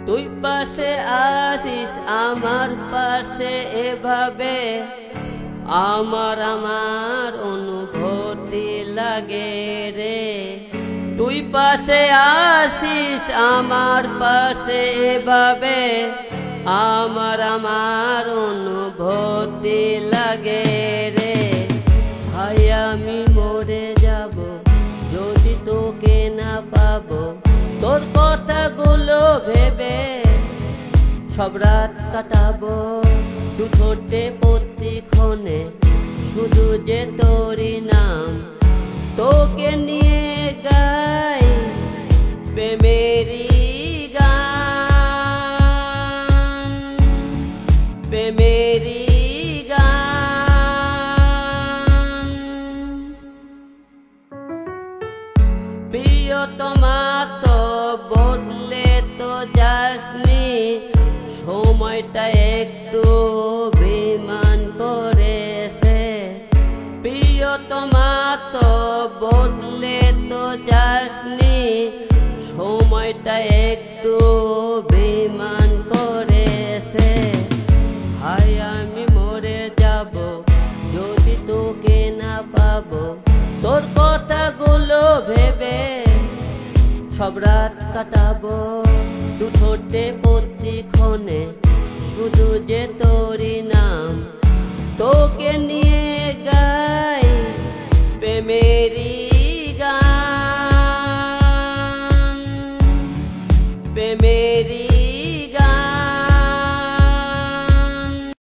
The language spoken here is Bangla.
তুই পাশে আসিস আমার পাশে এভাবে আমার অনুভূতি লাগে রে। তুই পাশে আসিস আমার পাশে এভাবে আমার অনুভূতি লাগে রে। ভাই আমি মরে যাব যদি তোকে না পাবো, তোর কথাগুলো ভেবে সব রাত কাটাবো। দু ঠোঁটে প্রতিক্ষণে শুধু যে তোরই নাম, তোকে নিয়ে গাই প্রেমেরই গান, প্রেমেরই গান। প্রিয়তমা তো বদলে তো যাসনি, সময়টা একটু অভিমান করেছে। প্রিয়তমা তো বদলে তো যাসনি, সময়টা একটু অভিমান করেছে। হায় আমি মরে যাব যদি তোকে না পাবো, তোর কথাগুলো ভেবে সব রাত কাটাবো। দু ঠোঁটে প্রতিক্ষণে শুধু যে